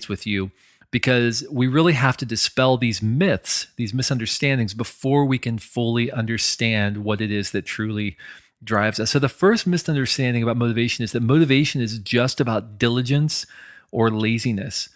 resonates with you, because we really have to dispel these myths, these misunderstandings, before we can fully understand what it is that truly drives us. So the first misunderstanding about motivation is that motivation is just about diligence or laziness.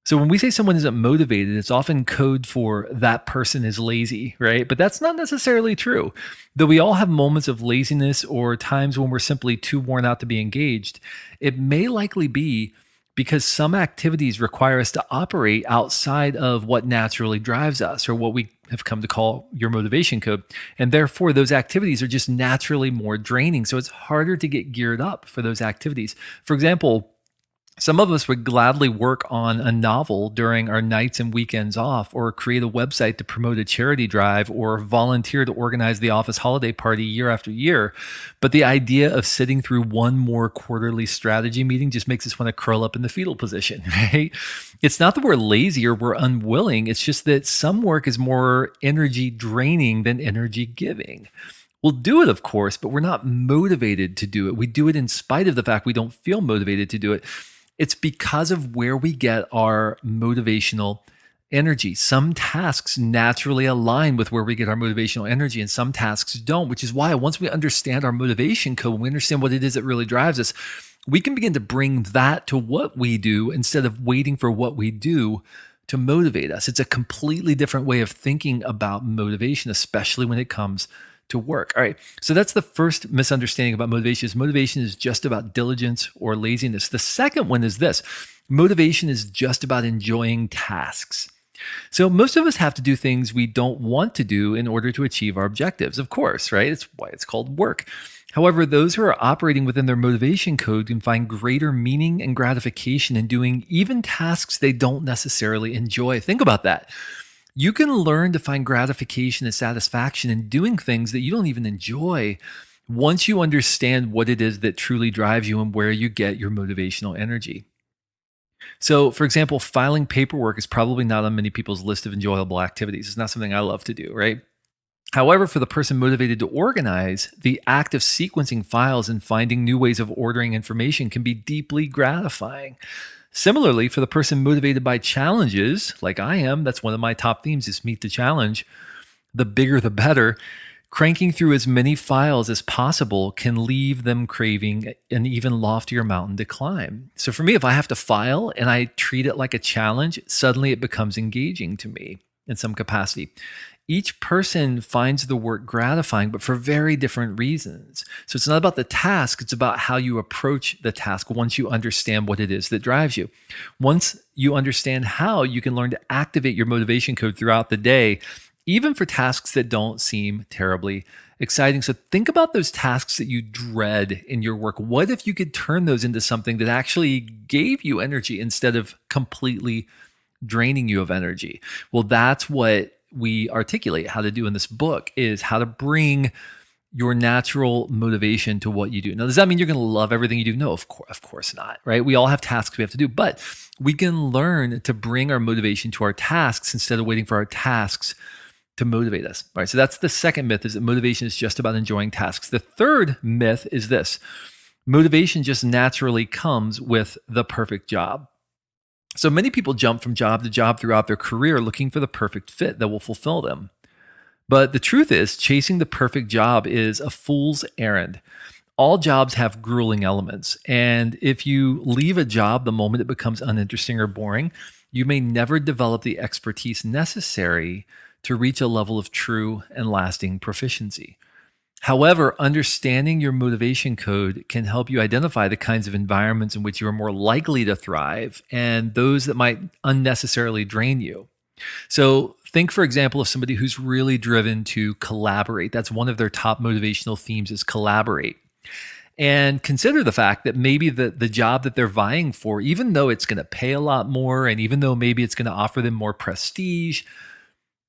So when we say someone isn't motivated, it's often code for that person is lazy, right? But that's not necessarily true. Though we all have moments of laziness or times when we're simply too worn out to be engaged, it may likely be because some activities require us to operate outside of what naturally drives us, or what we have come to call your motivation code. And therefore, those activities are just naturally more draining. So it's harder to get geared up for those activities. For example, some of us would gladly work on a novel during our nights and weekends off, or create a website to promote a charity drive, or volunteer to organize the office holiday party year after year. But the idea of sitting through one more quarterly strategy meeting just makes us want to curl up in the fetal position, right? It's not that we're lazy or we're unwilling. It's just that some work is more energy draining than energy giving. We'll do it, of course, but we're not motivated to do it. We do it in spite of the fact we don't feel motivated to do it. It's because of where we get our motivational energy. Some tasks naturally align with where we get our motivational energy, and some tasks don't, which is why once we understand our motivation code, when we understand what it is that really drives us, we can begin to bring that to what we do instead of waiting for what we do to motivate us. It's a completely different way of thinking about motivation, especially when it comes to work. All right. So that's the first misunderstanding about motivation. Motivation is just about diligence or laziness. The second one is this: motivation is just about enjoying tasks. So most of us have to do things we don't want to do in order to achieve our objectives, of course, right? It's why it's called work. However, those who are operating within their motivation code can find greater meaning and gratification in doing even tasks they don't necessarily enjoy. Think about that. You can learn to find gratification and satisfaction in doing things that you don't even enjoy once you understand what it is that truly drives you and where you get your motivational energy. So, for example, filing paperwork is probably not on many people's list of enjoyable activities. It's not something I love to do, right? However, for the person motivated to organize, the act of sequencing files and finding new ways of ordering information can be deeply gratifying. Similarly, for the person motivated by challenges, like I am, that's one of my top themes is meet the challenge. The bigger, the better. Cranking through as many files as possible can leave them craving an even loftier mountain to climb. So for me, if I have to file and I treat it like a challenge, suddenly it becomes engaging to me in some capacity. Each person finds the work gratifying, but for very different reasons. So it's not about the task, it's about how you approach the task once you understand what it is that drives you. Once you understand how, you can learn to activate your motivation code throughout the day, even for tasks that don't seem terribly exciting. So think about those tasks that you dread in your work. What if you could turn those into something that actually gave you energy instead of completely draining you of energy? Well, that's what we articulate how to do in this book, is how to bring your natural motivation to what you do. Now, does that mean you're going to love everything you do? No, of course not, right? We all have tasks we have to do, but we can learn to bring our motivation to our tasks instead of waiting for our tasks to motivate us. All right, so that's the second myth, is that motivation is just about enjoying tasks. The third myth is this: motivation just naturally comes with the perfect job. So many people jump from job to job throughout their career looking for the perfect fit that will fulfill them. But the truth is, chasing the perfect job is a fool's errand. All jobs have grueling elements. And if you leave a job the moment it becomes uninteresting or boring, you may never develop the expertise necessary to reach a level of true and lasting proficiency. However, understanding your motivation code can help you identify the kinds of environments in which you are more likely to thrive and those that might unnecessarily drain you. So think, for example, of somebody who's really driven to collaborate. That's one of their top motivational themes, is collaborate. And consider the fact that maybe the job that they're vying for, even though it's going to pay a lot more, and even though maybe it's going to offer them more prestige,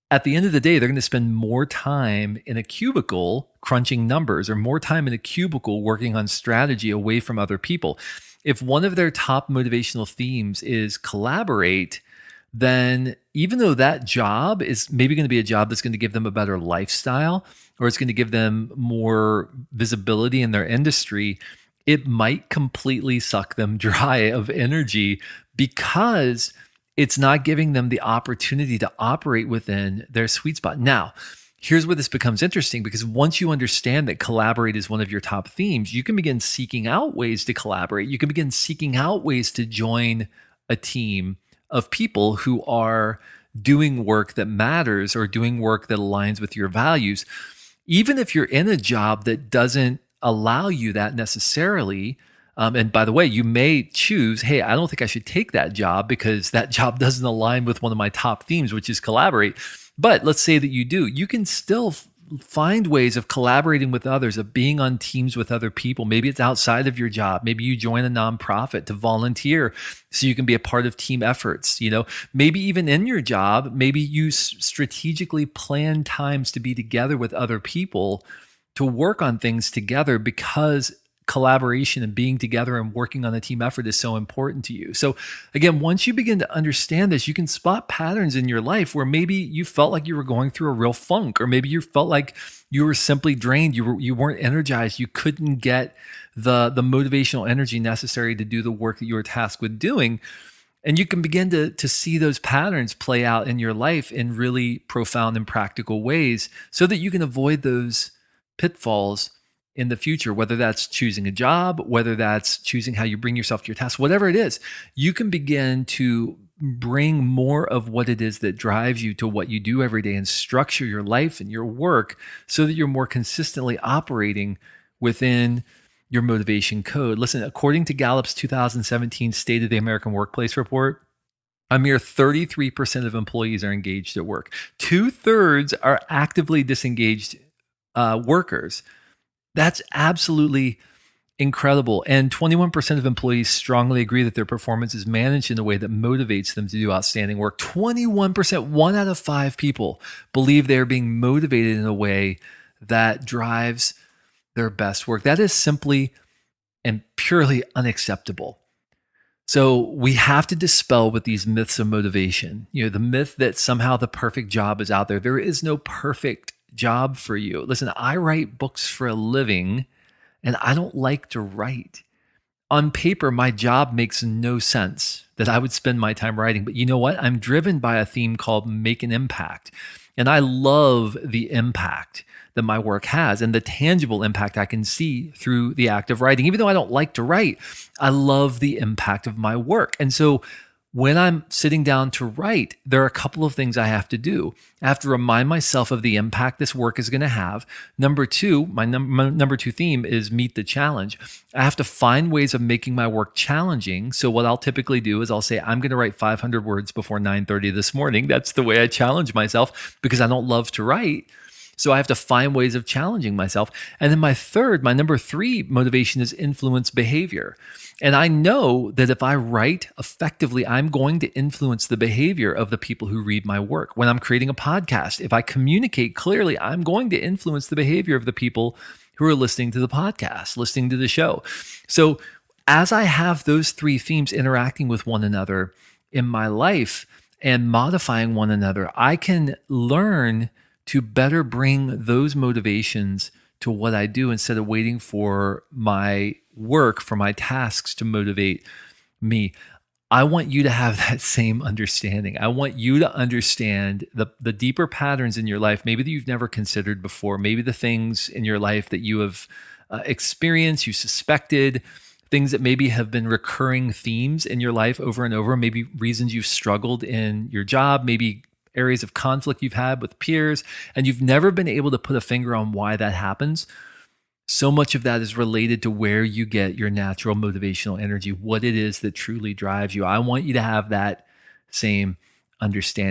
at the end of the day, they're going to spend more time in a cubicle crunching numbers, or more time in a cubicle working on strategy away from other people. If one of their top motivational themes is collaborate, then even though that job is maybe going to be a job that's going to give them a better lifestyle, or it's going to give them more visibility in their industry, it might completely suck them dry of energy because it's not giving them the opportunity to operate within their sweet spot. Now, here's where this becomes interesting, because once you understand that collaborate is one of your top themes, you can begin seeking out ways to collaborate. You can begin seeking out ways to join a team of people who are doing work that matters or doing work that aligns with your values. Even if you're in a job that doesn't allow you that necessarily, and by the way, you may choose, hey, I don't think I should take that job because that job doesn't align with one of my top themes, which is collaborate. But let's say that you do. You can still find ways of collaborating with others, of being on teams with other people. Maybe it's outside of your job. Maybe you join a nonprofit to volunteer so you can be a part of team efforts. Maybe even in your job, maybe you strategically plan times to be together with other people to work on things together, because collaboration and being together and working on a team effort is so important to you. So again, once you begin to understand this, you can spot patterns in your life where maybe you felt like you were going through a real funk, or maybe you felt like you were simply drained, you weren't energized, you couldn't get the motivational energy necessary to do the work that you were tasked with doing. And you can begin to see those patterns play out in your life in really profound and practical ways, so that you can avoid those pitfalls in the future, whether that's choosing a job, whether that's choosing how you bring yourself to your task, whatever it is. You can begin to bring more of what it is that drives you to what you do every day, and structure your life and your work so that you're more consistently operating within your motivation code. Listen, according to Gallup's 2017 State of the American Workplace report, a mere 33% of employees are engaged at work. 2/3 are actively disengaged workers. That's absolutely incredible. And 21% of employees strongly agree that their performance is managed in a way that motivates them to do outstanding work. 21%, 1 out of 5 people believe they're being motivated in a way that drives their best work. That is simply and purely unacceptable. So we have to dispel with these myths of motivation. The myth that somehow the perfect job is out there. There is no perfect job for you. Listen, I write books for a living, and I don't like to write. On paper, my job makes no sense that I would spend my time writing. But you know what? I'm driven by a theme called make an impact. And I love the impact that my work has and the tangible impact I can see through the act of writing. Even though I don't like to write, I love the impact of my work. And so when I'm sitting down to write, there are a couple of things I have to do. I have to remind myself of the impact this work is going to have. Number two, my number 2 theme is meet the challenge. I have to find ways of making my work challenging. So what I'll typically do is I'll say, I'm going to write 500 words before 9:30 this morning. That's the way I challenge myself, because I don't love to write. So I have to find ways of challenging myself. And then my number 3 motivation is influence behavior. And I know that if I write effectively, I'm going to influence the behavior of the people who read my work. When I'm creating a podcast, if I communicate clearly, I'm going to influence the behavior of the people who are listening to the podcast, listening to the show. So as I have those 3 themes interacting with one another in my life and modifying one another, I can learn to better bring those motivations to what I do, instead of waiting for my work, for my tasks to motivate me. I want you to have that same understanding. I want you to understand the deeper patterns in your life, maybe that you've never considered before, maybe the things in your life that you have experienced, you suspected, things that maybe have been recurring themes in your life over and over, maybe reasons you've struggled in your job, maybe areas of conflict you've had with peers, and you've never been able to put a finger on why that happens. So much of that is related to where you get your natural motivational energy, what it is that truly drives you. I want you to have that same understanding.